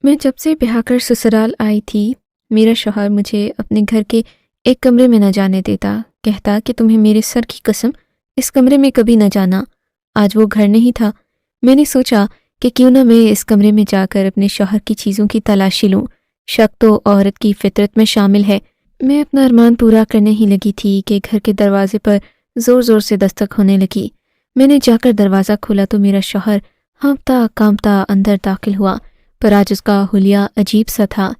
मैं जब से ब्याह कर ससुराल आई थी, मेरा शौहर मुझे अपने घर के एक कमरे में न जाने देता। कहता कि तुम्हें मेरे सर की कसम, इस कमरे में कभी न जाना। आज वो घर नहीं था। मैंने सोचा कि क्यों ना मैं इस कमरे में जाकर अपने शौहर की चीज़ों की तलाशी लूँ। शक तो औरत की फितरत में शामिल है। मैं अपना अरमान पूरा करने ही लगी थी कि घर के दरवाजे पर ज़ोर ज़ोर से दस्तक होने लगी। मैंने जाकर दरवाज़ा खोला तो मेरा शौहर हाँफता कांपता अंदर दाखिल हुआ, पर आज उसका हुलिया अजीब सा था।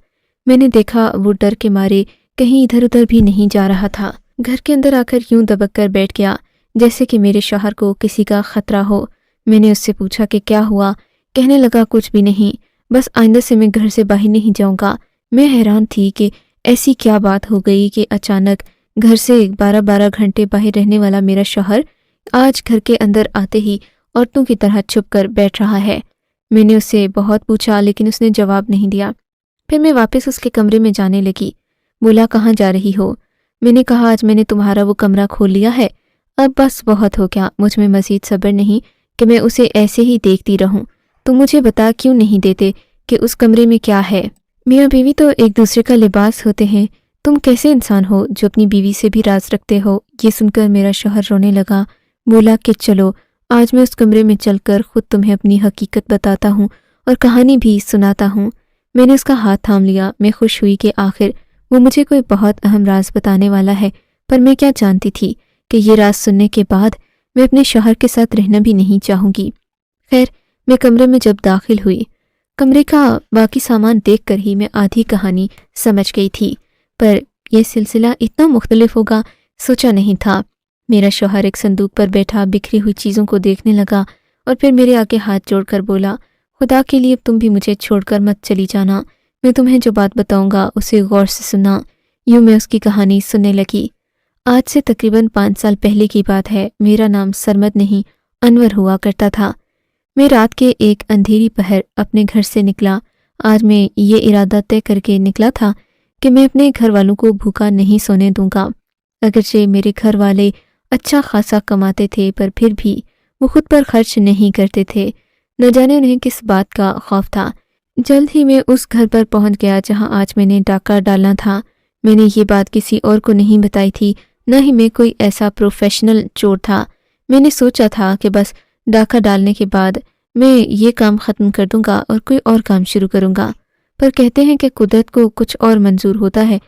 मैंने देखा वो डर के मारे कहीं इधर उधर भी नहीं जा रहा था। घर के अंदर आकर यूं दबक कर बैठ गया जैसे कि मेरे शौहर को किसी का खतरा हो। मैंने उससे पूछा कि क्या हुआ। कहने लगा कुछ भी नहीं, बस आइंदा से मैं घर से बाहर नहीं जाऊंगा। मैं हैरान थी कि ऐसी क्या बात हो गई कि अचानक घर से 12-12 घंटे बाहर रहने वाला मेरा शौहर आज घर के अंदर आते ही औरतों की तरह छुप कर बैठ रहा है। मैंने उससे बहुत पूछा लेकिन उसने जवाब नहीं दिया। फिर मैं वापस उसके कमरे में जाने लगी। बोला, कहाँ जा रही हो? मैंने कहा, आज मैंने तुम्हारा वो कमरा खोल लिया है, अब बस बहुत हो गया। मुझ में मजीद सब्र नहीं कि मैं उसे ऐसे ही देखती रहूं। तुम मुझे बता क्यों नहीं देते कि उस कमरे में क्या है? मियाँ बीवी तो एक दूसरे का लिबास होते हैं। तुम कैसे इंसान हो जो अपनी बीवी से भी राज रखते हो? ये सुनकर मेरा शौहर रोने लगा। बोला कि चलो, आज मैं उस कमरे में चलकर खुद तुम्हें अपनी हकीकत बताता हूँ और कहानी भी सुनाता हूँ। मैंने उसका हाथ थाम लिया। मैं खुश हुई कि आखिर वो मुझे कोई बहुत अहम राज बताने वाला है, पर मैं क्या जानती थी कि ये राज सुनने के बाद मैं अपने शौहर के साथ रहना भी नहीं चाहूँगी। खैर, मैं कमरे में जब दाखिल हुई, कमरे का बाकी सामान देखकर ही मैं आधी कहानी समझ गई थी, पर यह सिलसिला इतना मुख्तलिफ होगा सोचा नहीं था। मेरा शौहर एक संदूक पर बैठा बिखरी हुई चीज़ों को देखने लगा और फिर मेरे आगे हाथ जोड़कर बोला, खुदा के लिए तुम भी मुझे छोड़कर मत चली जाना। मैं तुम्हें जो बात बताऊंगा उसे गौर से सुनना। यूं मैं उसकी कहानी सुनने लगी। आज से तकरीबन 5 साल पहले की बात है। मेरा नाम सरमद नहीं, अनवर हुआ करता था। मैं रात के एक अंधेरी पहर अपने घर से निकला। आज मैं ये इरादा तय करके निकला था कि मैं अपने घर वालों को भूखा नहीं सोने दूंगा। अगरचे मेरे घर वाले अच्छा खासा कमाते थे, पर फिर भी वो खुद पर खर्च नहीं करते थे। न जाने उन्हें किस बात का खौफ था। जल्द ही मैं उस घर पर पहुंच गया जहां आज मैंने डाका डालना था। मैंने ये बात किसी और को नहीं बताई थी, न ही मैं कोई ऐसा प्रोफेशनल चोर था। मैंने सोचा था कि बस डाका डालने के बाद मैं ये काम ख़त्म कर दूंगा और कोई और काम शुरू करूंगा। पर कहते हैं कि कुदरत को कुछ और मंजूर होता है,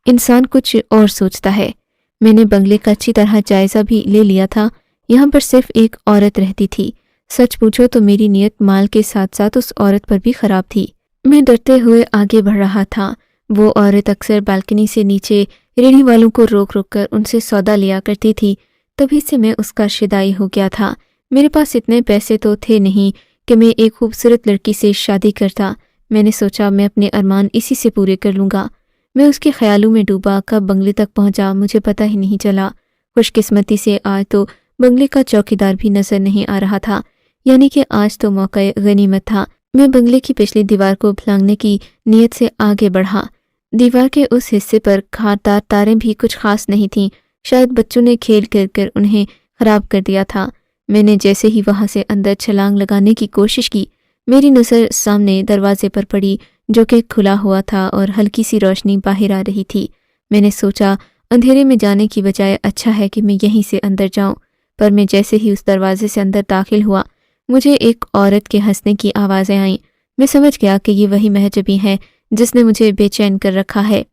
इंसान कुछ और सोचता है। मैंने बंगले का अच्छी तरह जायज़ा भी ले लिया था। यहाँ पर सिर्फ एक औरत रहती थी। सच पूछो तो मेरी नीयत माल के साथ साथ उस औरत पर भी खराब थी। मैं डरते हुए आगे बढ़ रहा था। वो औरत अक्सर बालकनी से नीचे रेहड़ी वालों को रोक रोक कर उनसे सौदा लिया करती थी। तभी से मैं उसका शिदाई हो गया था। मेरे पास इतने पैसे तो थे नहीं कि मैं एक खूबसूरत लड़की से शादी करता। मैंने सोचा मैं अपने अरमान इसी से पूरे कर लूँगा। मैं उसके ख्यालों में डूबा। कब बंगले तक पहुंचा मुझे पता ही नहीं चला। खुशकिस्मती से आज तो बंगले का चौकीदार भी नजर नहीं आ रहा था, यानी कि आज तो मौका गनीमत था। मैं बंगले की पिछली दीवार को फलांगने की नीयत से आगे बढ़ा। दीवार के उस हिस्से पर खारदार तारें भी कुछ खास नहीं थीं। शायद बच्चों ने खेल कर कर उन्हें खराब कर दिया था। मैंने जैसे ही वहां से अंदर छलांग लगाने की कोशिश की, मेरी नज़र सामने दरवाजे पर पड़ी जो कि खुला हुआ था और हल्की सी रोशनी बाहर आ रही थी। मैंने सोचा अंधेरे में जाने की बजाय अच्छा है कि मैं यहीं से अंदर जाऊं। पर मैं जैसे ही उस दरवाजे से अंदर दाखिल हुआ, मुझे एक औरत के हंसने की आवाज़ें आईं। मैं समझ गया कि ये वही महजबी है जिसने मुझे बेचैन कर रखा है।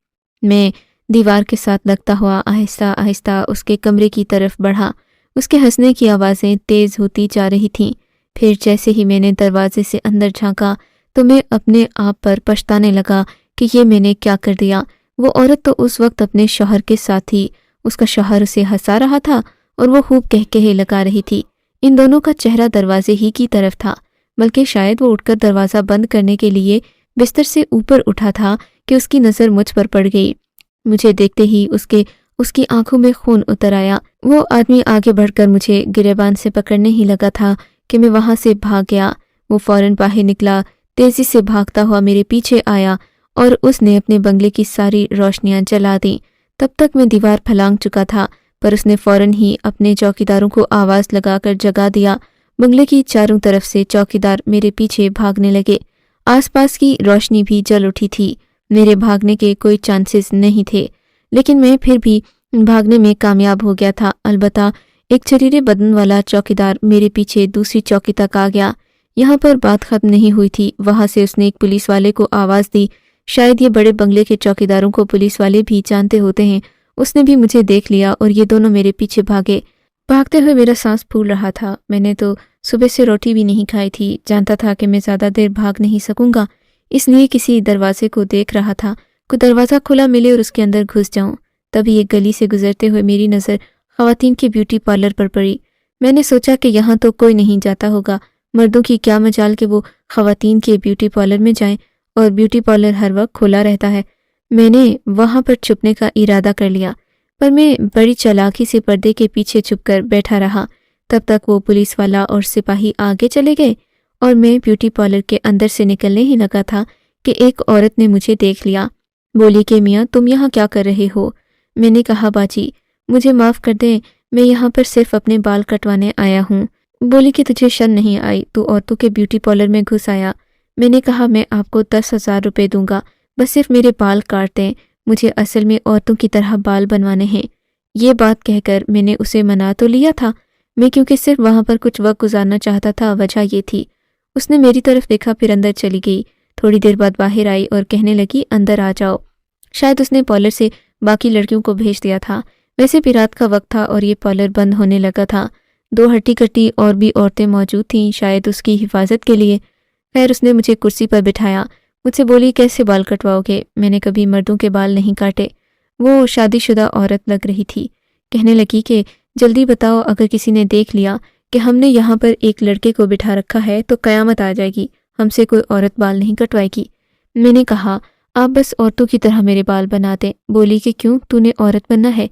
मैं दीवार के साथ लगता हुआ आहिस्ता आहिस्ता उसके कमरे की तरफ बढ़ा। उसके हंसने की आवाज़ें तेज़ होती जा रही थीं। फिर जैसे ही मैंने दरवाजे से अंदर झांका तो मैं अपने आप पर पछताने लगा कि ये मैंने क्या कर दिया। वो औरत तो उस वक्त अपने शौहर के साथ थी। उसका शौहर उसे हंसा रहा था और वो खूब कहकहे लगा रही थी। इन दोनों का चेहरा दरवाजे ही की तरफ था, बल्कि शायद वो उठकर दरवाज़ा बंद करने के लिए बिस्तर से ऊपर उठा था कि उसकी नज़र मुझ पर पड़ गई। मुझे देखते ही उसकी आंखों में खून उतर आया। वो आदमी आगे बढ़कर मुझे गिरेबान से पकड़ने ही लगा था कि मैं वहां से भाग गया। वो फौरन बाहर निकला, तेजी से भागता हुआ मेरे पीछे आया और उसने अपने बंगले की सारी रोशनियां जला दी। तब तक मैं दीवार फलांग चुका था, पर उसने फौरन ही अपने चौकीदारों को आवाज़ लगाकर जगा दिया। बंगले की चारों तरफ से चौकीदार मेरे पीछे भागने लगे। आस पास की रोशनी भी जल उठी थी। मेरे भागने के कोई चांसेस नहीं थे, लेकिन मैं फिर भी भागने में कामयाब हो गया था। अलबत्ता एक छरीरे बदन वाला चौकीदार मेरे पीछे दूसरी चौकी तक आ गया। यहाँ पर बात खत्म नहीं हुई थी। वहां से उसने एक पुलिस वाले को आवाज़ दी। शायद ये बड़े बंगले के चौकीदारों को पुलिस वाले भी जानते होते हैं। उसने भी मुझे देख लिया और ये दोनों मेरे पीछे भागे। भागते हुए मेरा सांस फूल रहा था। मैंने तो सुबह से रोटी भी नहीं खाई थी। जानता था कि मैं ज़्यादा देर भाग नहीं सकूंगा, इसलिए किसी दरवाजे को देख रहा था। कोई दरवाज़ा खुला मिले और उसके अंदर घुस जाऊं। तभी एक गली से गुजरते हुए मेरी नज़र ख़वातीन के ब्यूटी पार्लर पर पड़ी। मैंने सोचा कि यहाँ तो कोई नहीं जाता होगा, मर्दों की क्या मजाल कि वो ख़वातीन के ब्यूटी पार्लर में जाएं, और ब्यूटी पार्लर हर वक्त खुला रहता है। मैंने वहाँ पर छुपने का इरादा कर लिया, पर मैं बड़ी चालाकी से पर्दे के पीछे छुपकर बैठा रहा। तब तक वो पुलिस वाला और सिपाही आगे चले गए और मैं ब्यूटी पार्लर के अंदर से निकलने ही लगा था कि एक औरत ने मुझे देख लिया। बोली कि मियाँ, तुम यहाँ क्या कर रहे हो? मैंने कहा, बाजी मुझे माफ़ कर दें, मैं यहाँ पर सिर्फ अपने बाल कटवाने आया हूँ। बोली कि तुझे शर्म नहीं आई, तू औरतों के ब्यूटी पार्लर में घुस आया। मैंने कहा, मैं आपको 10,000 रुपये दूंगा, बस सिर्फ मेरे बाल काट दें, मुझे असल में औरतों की तरह बाल बनवाने हैं। ये बात कहकर मैंने उसे मना तो लिया था, मैं क्योंकि सिर्फ वहाँ पर कुछ वक्त गुजारना चाहता था, वजह ये थी। उसने मेरी तरफ देखा, फिर अंदर चली गई। थोड़ी देर बाद बाहर आई और कहने लगी, अंदर आ जाओ। शायद उसने पार्लर से बाकी लड़कियों को भेज दिया था। वैसे भी रात का वक्त था और ये पार्लर बंद होने लगा था। 2 हट्टी-कट्टी और भी औरतें मौजूद थीं, शायद उसकी हिफाजत के लिए। खैर, उसने मुझे कुर्सी पर बिठाया। मुझसे बोली, कैसे बाल कटवाओगे? मैंने कभी मर्दों के बाल नहीं काटे। वो शादीशुदा औरत लग रही थी। कहने लगी कि जल्दी बताओ, अगर किसी ने देख लिया कि हमने यहाँ पर एक लड़के को बिठा रखा है तो कयामत आ जाएगी, हमसे कोई औरत बाल नहीं कटवाएगी। मैंने कहा, आप बस औरतों की तरह मेरे बाल बना दें। बोली कि क्यों, तूने औरत बनना है?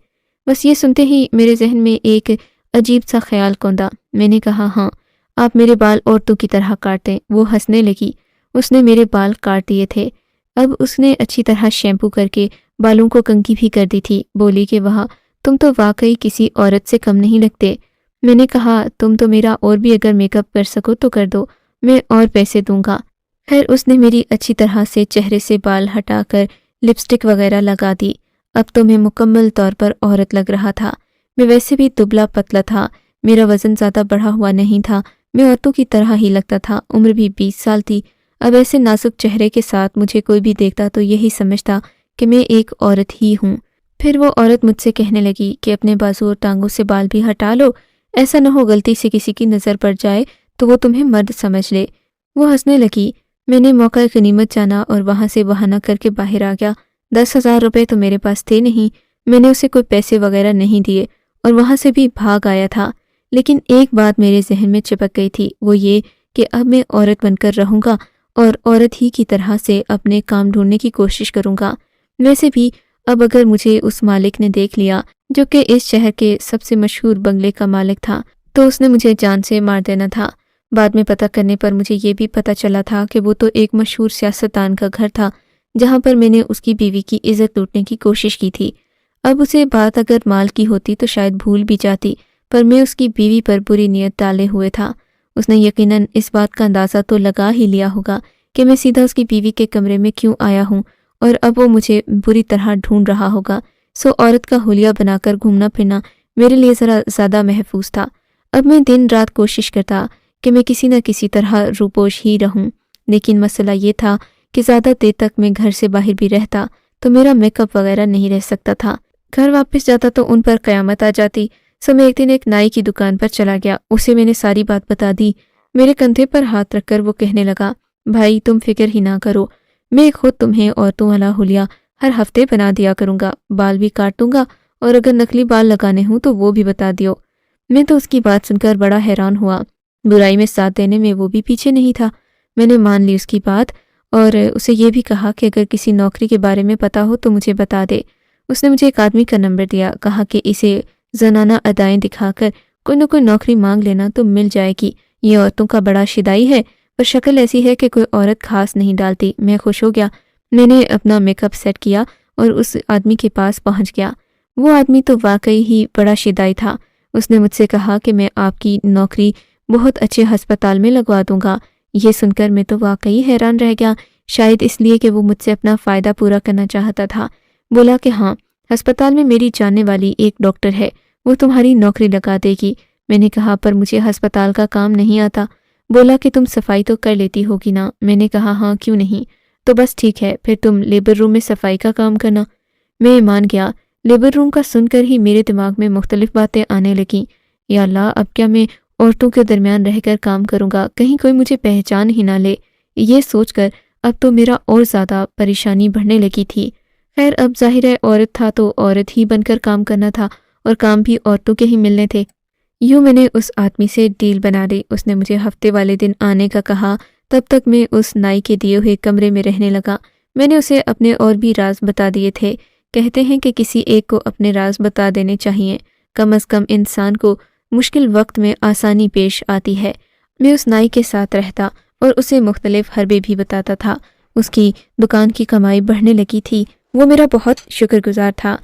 बस ये सुनते ही मेरे जहन में एक अजीब सा ख्याल कौंधा। मैंने कहा, हाँ, आप मेरे बाल औरतों की तरह काट दें। वो हंसने लगी। उसने मेरे बाल काट दिए थे। अब उसने अच्छी तरह शैम्पू करके बालों को कंघी भी कर दी थी। बोली कि वाह, तुम तो वाकई किसी औरत से कम नहीं लगते। मैंने कहा, तुम तो मेरा और भी अगर मेकअप कर सको तो कर दो, मैं और पैसे दूंगा। खैर, उसने मेरी अच्छी तरह से चेहरे से बाल हटाकर लिपस्टिक वगैरह लगा दी। अब तो मैं मुकम्मल तौर पर औरत लग रहा था। मैं वैसे भी दुबला पतला था, मेरा वज़न ज़्यादा बढ़ा हुआ नहीं था। मैं औरतों की तरह ही लगता था। उम्र भी 20 साल थी। अब ऐसे नाजुक चेहरे के साथ मुझे कोई भी देखता तो यही समझता कि मैं एक औरत ही हूँ। फिर वो औरत मुझसे कहने लगी कि अपने बाजू और टांगों से बाल भी हटा लो, ऐसा न हो गलती से किसी की नज़र पड़ जाए तो वो तुम्हें मर्द समझ ले। वो हंसने लगी। मैंने मौका गनीमत जाना और वहाँ से बहाना करके बाहर आ गया। 10,000 रुपये तो मेरे पास थे नहीं। मैंने उसे कोई पैसे वगैरह नहीं दिए और वहाँ से भी भाग आया था। लेकिन एक बात मेरे जहन में चिपक गई थी, वो ये कि अब मैं औरत बनकर रहूँगा और औरत ही की तरह से अपने काम ढूंढने की कोशिश करूँगा। वैसे भी अब अगर मुझे उस मालिक ने देख लिया, जो कि इस शहर के सबसे मशहूर बंगले का मालिक था, तो उसने मुझे जान से मार देना था। बाद में पता करने पर मुझे ये भी पता चला था कि वो तो एक मशहूर सियासतदान का घर था, जहाँ पर मैंने उसकी बीवी की इज्जत लूटने की कोशिश की थी। अब उसे बात अगर माल की होती तो शायद भूल भी जाती, पर मैं उसकी बीवी पर बुरी नीयत डाले हुए था। उसने यकीनन इस बात का अंदाज़ा तो लगा ही लिया होगा कि मैं सीधा उसकी बीवी के कमरे में क्यों आया हूँ, और अब वो मुझे बुरी तरह ढूंढ रहा होगा। सो औरत का हुलिया बनाकर घूमना फिरना मेरे लिए ज़रा ज़्यादा महफूज था। अब मैं दिन रात कोशिश करता कि मैं किसी न किसी तरह रूपोश ही रहूं, लेकिन मसला ये था कि ज़्यादा देर तक मैं घर से बाहर भी रहता तो मेरा मेकअप वगैरह नहीं रह सकता था। घर वापस जाता तो उन पर क़यामत आ जाती। सो मैं एक दिन एक नाई की दुकान पर चला गया। उसे मैंने सारी बात बता दी। मेरे कंधे पर हाथ रखकर वो कहने लगा, भाई तुम फिक्र ही ना करो, मैं खुद तुम्हें औरतों वाला हुलिया हर हफ्ते बना दिया करूँगा, बाल भी काट दूंगा और अगर नकली बाल लगाने हों तो वो भी बता दियो। मैं तो उसकी बात सुनकर बड़ा हैरान हुआ। बुराई में साथ देने में वो भी पीछे नहीं था। मैंने मान ली उसकी बात और उसे ये भी कहा कि अगर किसी नौकरी के बारे में पता हो तो मुझे बता दे। उसने मुझे एक आदमी का नंबर दिया, कहा कि इसे जनाना अदाएं दिखाकर कोई न कोई नौकरी मांग लेना तो मिल जाएगी। ये औरतों का बड़ा शिदाई है, पर शक्ल ऐसी है कि कोई औरत खास नहीं डालती। मैं खुश हो गया। मैंने अपना मेकअप सेट किया और उस आदमी के पास पहुंच गया। वो आदमी तो वाकई ही बड़ा शिदाई था। उसने मुझसे कहा कि मैं आपकी नौकरी बहुत अच्छे हस्पताल में लगवा दूंगा। یہ سن کر میں تو واقعی حیران رہ گیا، شاید اس لیے کہ وہ مجھ سے اپنا فائدہ پورا کرنا چاہتا تھا۔ بولا کہ ہاں، ہسپتال میں میری جاننے والی ایک ڈاکٹر ہے، وہ تمہاری نوکری لگا دے گی۔ میں نے کہا پر مجھے ہسپتال کا کام نہیں آتا۔ بولا کہ تم صفائی تو کر لیتی ہوگی نا؟ میں نے کہا ہاں، کیوں نہیں؟ تو بس ٹھیک ہے، پھر تم لیبر روم میں صفائی کا کام کرنا۔ میں مان گیا۔ لیبر روم کا سن کر ہی میرے دماغ میں مختلف باتیں آنے لگیں۔ یا اللہ، اب کیا میں عورتوں کے درمیان رہ کر کام کروں گا؟ کہیں کوئی مجھے پہچان ہی نہ لے۔ یہ سوچ کر اب تو میرا اور زیادہ پریشانی بڑھنے لگی تھی۔ خیر، اب ظاہر ہے عورت تھا تو عورت ہی بن کر کام کرنا تھا، اور کام بھی عورتوں کے ہی ملنے تھے۔ یوں میں نے اس آدمی سے ڈیل بنا لی۔ اس نے مجھے ہفتے والے دن آنے کا کہا۔ تب تک میں اس نائی کے دیے ہوئے کمرے میں رہنے لگا۔ میں نے اسے اپنے اور بھی راز بتا دیے تھے۔ کہتے ہیں کہ کسی ایک کو اپنے راز بتا دینے چاہیے، کم از کم انسان کو مشکل وقت میں آسانی پیش آتی ہے۔ میں اس نائی کے ساتھ رہتا اور اسے مختلف حربے بھی بتاتا تھا۔ اس کی دکان کی کمائی بڑھنے لگی تھی۔ وہ میرا بہت شکر گزار تھا۔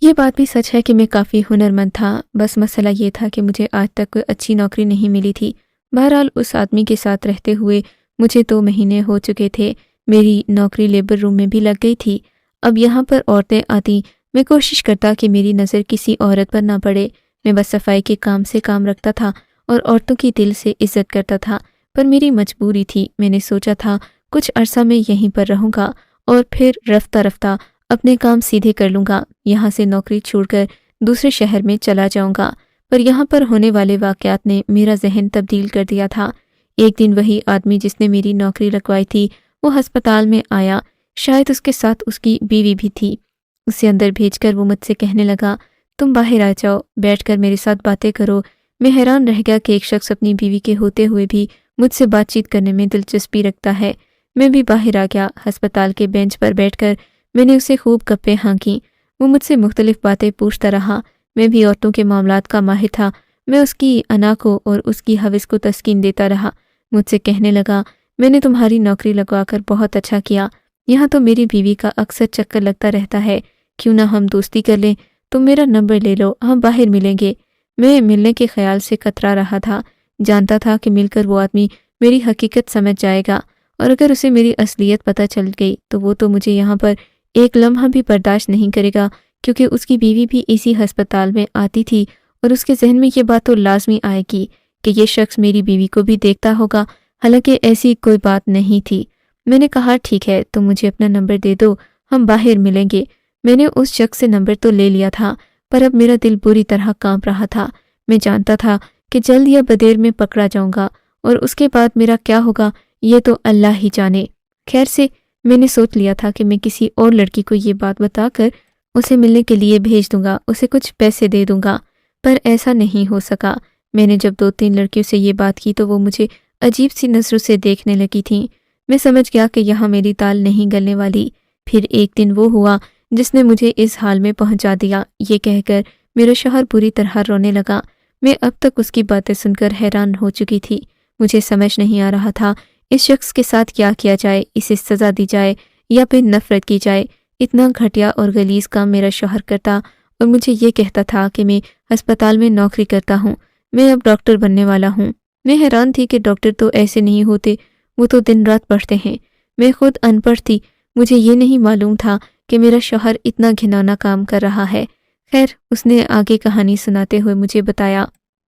یہ بات بھی سچ ہے کہ میں کافی ہنرمند تھا، بس مسئلہ یہ تھا کہ مجھے آج تک کوئی اچھی نوکری نہیں ملی تھی۔ بہرحال اس آدمی کے ساتھ رہتے ہوئے مجھے 2 مہینے ہو چکے تھے۔ میری نوکری لیبر روم میں بھی لگ گئی تھی۔ اب یہاں پر عورتیں آتی، میں کوشش کرتا کہ میری نظر کسی عورت پر نہ پڑے۔ میں بس صفائی کے کام سے کام رکھتا تھا اور عورتوں کی دل سے عزت کرتا تھا، پر میری مجبوری تھی۔ میں نے سوچا تھا کچھ عرصہ میں یہیں پر رہوں گا اور پھر رفتہ رفتہ اپنے کام سیدھے کر لوں گا، یہاں سے نوکری چھوڑ کر دوسرے شہر میں چلا جاؤں گا۔ پر یہاں پر ہونے والے واقعات نے میرا ذہن تبدیل کر دیا تھا۔ ایک دن وہی آدمی جس نے میری نوکری لگوائی تھی وہ ہسپتال میں آیا، شاید اس کے ساتھ اس کی بیوی بھی تھی۔ اسے اندر بھیج کر وہ مجھ سے کہنے لگا، تم باہر آ جاؤ، بیٹھ کر میرے ساتھ باتیں کرو۔ میں حیران رہ گیا کہ ایک شخص اپنی بیوی کے ہوتے ہوئے بھی مجھ سے بات چیت کرنے میں دلچسپی رکھتا ہے۔ میں بھی باہر آ گیا۔ ہسپتال کے بینچ پر بیٹھ کر میں نے اسے خوب گپیں ہانکیں۔ وہ مجھ سے مختلف باتیں پوچھتا رہا۔ میں بھی عورتوں کے معاملات کا ماہر تھا۔ میں اس کی انا کو اور اس کی ہوس کو تسکین دیتا رہا۔ مجھ سے کہنے لگا، میں نے تمہاری نوکری لگوا کر بہت اچھا کیا۔ یہاں تو میری بیوی کا اکثر چکر لگتا رہتا ہے، کیوں نہ ہم دوستی کر لیں؟ تم میرا نمبر لے لو، ہم باہر ملیں گے۔ میں ملنے کے خیال سے کترا رہا تھا، جانتا تھا کہ مل کر وہ آدمی میری حقیقت سمجھ جائے گا، اور اگر اسے میری اصلیت پتہ چل گئی تو وہ تو مجھے یہاں پر ایک لمحہ بھی برداشت نہیں کرے گا، کیونکہ اس کی بیوی بھی اسی ہسپتال میں آتی تھی، اور اس کے ذہن میں یہ بات تو لازمی آئے گی کہ یہ شخص میری بیوی کو بھی دیکھتا ہوگا، حالانکہ ایسی کوئی بات نہیں تھی۔ میں نے کہا ٹھیک ہے، تم مجھے اپنا نمبر دے دو، ہم باہر ملیں گے۔ میں نے اس شخص سے نمبر تو لے لیا تھا، پر اب میرا دل بری طرح کانپ رہا تھا۔ میں جانتا تھا کہ جلد یا بدیر میں پکڑا جاؤں گا، اور اس کے بعد میرا کیا ہوگا یہ تو اللہ ہی جانے۔ خیر سے میں نے سوچ لیا تھا کہ میں کسی اور لڑکی کو یہ بات بتا کر اسے ملنے کے لیے بھیج دوں گا، اسے کچھ پیسے دے دوں گا، پر ایسا نہیں ہو سکا۔ میں نے جب 2-3 لڑکیوں سے یہ بات کی تو وہ مجھے عجیب سی نظروں سے دیکھنے لگی تھیں۔ میں سمجھ گیا کہ یہاں میری دال نہیں گلنے والی۔ پھر ایک دن وہ ہوا جس نے مجھے اس حال میں پہنچا دیا۔ یہ کہہ کر میرا شوہر بری طرح رونے لگا۔ میں اب تک اس کی باتیں سن کر حیران ہو چکی تھی۔ مجھے سمجھ نہیں آ رہا تھا اس شخص کے ساتھ کیا کیا جائے، اسے سزا دی جائے یا پھر نفرت کی جائے۔ اتنا گھٹیا اور غلیظ کام میرا شوہر کرتا اور مجھے یہ کہتا تھا کہ میں ہسپتال میں نوکری کرتا ہوں، میں اب ڈاکٹر بننے والا ہوں۔ میں حیران تھی کہ ڈاکٹر تو ایسے نہیں ہوتے، وہ تو دن رات پڑھتے ہیں۔ میں خود ان پڑھ تھی، مجھے یہ نہیں معلوم تھا کہ میرا شوہر اتنا گھناؤنا کام کر رہا ہے۔ خیر، اس نے آگے کہانی سناتے ہوئے مجھے بتایا،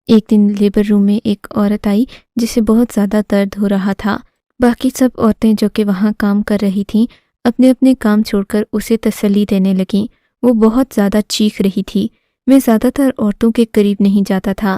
ایک دن لیبر روم میں ایک عورت آئی جسے بہت زیادہ درد ہو رہا تھا۔ باقی سب عورتیں جو کہ وہاں کام کر رہی تھیں اپنے اپنے کام چھوڑ کر اسے تسلی دینے لگیں۔ وہ بہت زیادہ چیخ رہی تھی۔ میں زیادہ تر عورتوں کے قریب نہیں جاتا تھا۔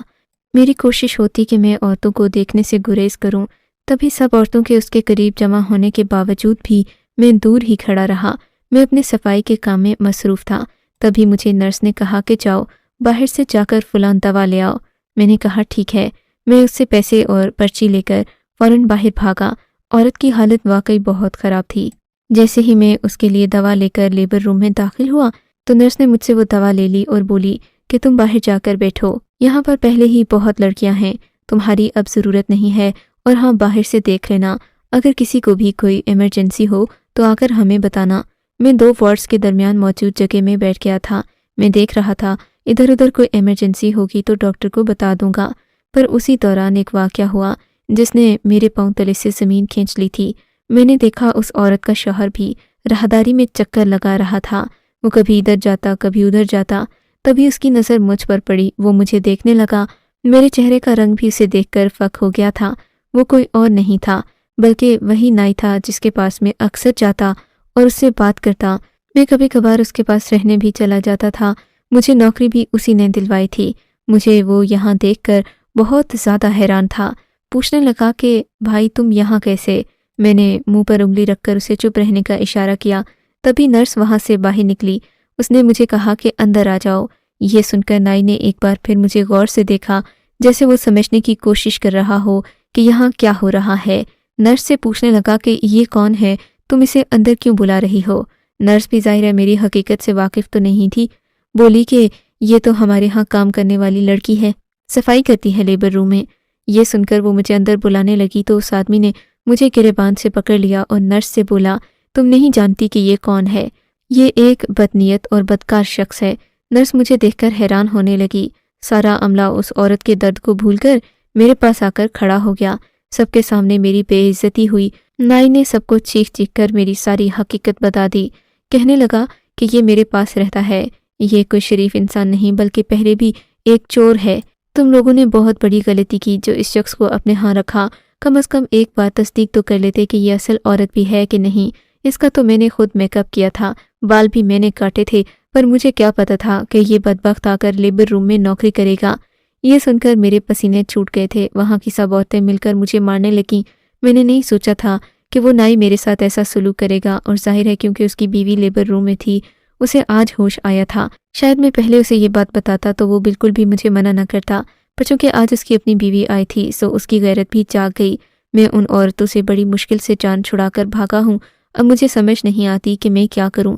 میری کوشش ہوتی کہ میں عورتوں کو دیکھنے سے گریز کروں، تبھی سب عورتوں کے اس کے قریب جمع ہونے کے باوجود بھی میں دور ہی کھڑا رہا۔ میں اپنے صفائی کے کام میں مصروف تھا۔ تبھی مجھے نرس نے کہا کہ جاؤ باہر سے جا کر فلاں دوا لے آؤ۔ میں نے کہا ٹھیک ہے۔ میں اس سے پیسے اور پرچی لے کر فوراً باہر بھاگا۔ عورت کی حالت واقعی بہت خراب تھی۔ جیسے ہی میں اس کے لیے دوا لے کر لیبر روم میں داخل ہوا تو نرس نے مجھ سے وہ دوا لے لی اور بولی کہ تم باہر جا کر بیٹھو، یہاں پر پہلے ہی بہت لڑکیاں ہیں، تمہاری اب ضرورت نہیں ہے، اور ہاں باہر سے دیکھ لینا، اگر کسی کو بھی کوئی ایمرجنسی ہو تو آ کر ہمیں بتانا۔ میں 2 وارڈز کے درمیان موجود جگہ میں بیٹھ گیا تھا۔ میں دیکھ رہا تھا ادھر ادھر کوئی ایمرجنسی ہوگی تو ڈاکٹر کو بتا دوں گا۔ پر اسی دوران ایک واقعہ ہوا जिस ने मेरे पांव तले से ज़मीन खींच ली थी। मैंने देखा उस औरत का शौहर भी राहदारी में चक्कर लगा रहा था। वो कभी इधर जाता कभी उधर जाता। तभी उसकी नज़र मुझ पर पड़ी। वो मुझे देखने लगा। मेरे चेहरे का रंग भी उसे देखकर फक हो गया था। वो कोई और नहीं था बल्कि वही नाई था जिसके पास मैं अक्सर जाता और उससे बात करता। मैं कभी कभार उसके पास रहने भी चला जाता था। मुझे नौकरी भी उसी ने दिलवाई थी। मुझे वो यहाँ देखकर बहुत ज़्यादा हैरान था। पूछने लगा कि भाई तुम यहाँ कैसे? मैंने मुंह पर उंगली रखकर उसे चुप रहने का इशारा किया। तभी नर्स वहाँ से बाहर निकली। उसने मुझे कहा कि अंदर आ जाओ। ये सुनकर नाई ने एक बार फिर मुझे गौर से देखा, जैसे वो समझने की कोशिश कर रहा हो कि यहाँ क्या हो रहा है। नर्स से पूछने लगा कि ये कौन है, तुम इसे अंदर क्यों बुला रही हो? नर्स भी ज़ाहिर है मेरी हकीकत से वाकिफ़ तो नहीं थी। बोली कि ये तो हमारे यहाँ काम करने वाली लड़की है, सफाई करती है लेबर रूम में। ये सुनकर वो मुझे अंदर बुलाने लगी तो उस आदमी ने मुझे गिरेबान से पकड़ लिया और नर्स से बोला, तुम नहीं जानती कि ये कौन है? ये एक बदनीयत और बदकार शख्स है। नर्स मुझे देखकर हैरान होने लगी। सारा अमला उस औरत के दर्द को भूलकर मेरे पास आकर खड़ा हो गया। सबके सामने मेरी बेइज्जती हुई। नाई ने सबको चीख चीख कर मेरी सारी हकीकत बता दी। कहने लगा कि ये मेरे पास रहता है। ये कोई शरीफ इंसान नहीं बल्कि पहले भी एक चोर है। तुम लोगों ने बहुत बड़ी गलती की जो इस शख्स को अपने यहाँ रखा। कम से कम एक बार तस्दीक तो कर लेते कि ये असल औरत भी है कि नहीं। इसका तो मैंने खुद मेकअप किया था, बाल भी मैंने काटे थे, पर मुझे क्या पता था कि ये बदबख्त आकर लेबर रूम में नौकरी करेगा। ये सुनकर मेरे पसीने छूट गए थे। वहाँ की सब औरतें मिलकर मुझे मारने लगीं। मैंने नहीं सोचा था कि वो नाई मेरे साथ ऐसा सलूक करेगा, और जाहिर है क्योंकि उसकी बीवी लेबर रूम में थी, उसे आज होश आया था। शायद मैं पहले उसे ये बात बताता तो वो बिल्कुल भी मुझे मना न करता, पर चूंकि आज उसकी अपनी बीवी आई थी सो उसकी गैरत भी जाग गई। मैं उन औरतों से बड़ी मुश्किल से जान छुड़ाकर भागा हूँ। अब मुझे समझ नहीं आती कि मैं क्या करूँ।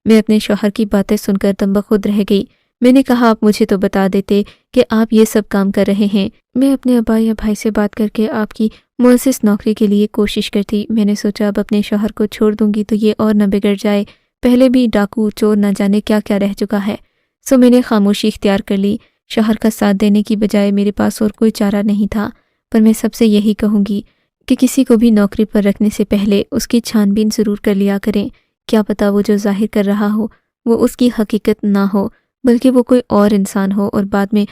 मैं अपने शौहर की बातें सुनकर तंबखुद रह गई। मैंने कहा, आप मुझे तो बता देते कि आप ये सब काम कर रहे हैं। मैं अपने अब्बा या भाई से बात करके आपकी मुअज़्ज़िज़ नौकरी के लिए कोशिश करती। मैंने सोचा अब अपने शौहर को छोड़ दूंगी तो ये और न बिगड़ जाए। पहले भी डाकू चोर न जाने क्या क्या रह चुका है। सो मैंने खामोशी इख्तियार कर ली। शौहर का साथ देने की बजाय मेरे पास और कोई चारा नहीं था। पर मैं सबसे यही कहूँगी कि किसी को भी नौकरी पर रखने से पहले उसकी छानबीन ज़रूर कर लिया करें। क्या पता वो जो जाहिर कर रहा हो वो उसकी हकीकत ना हो, बल्कि वो कोई और इंसान हो और बाद में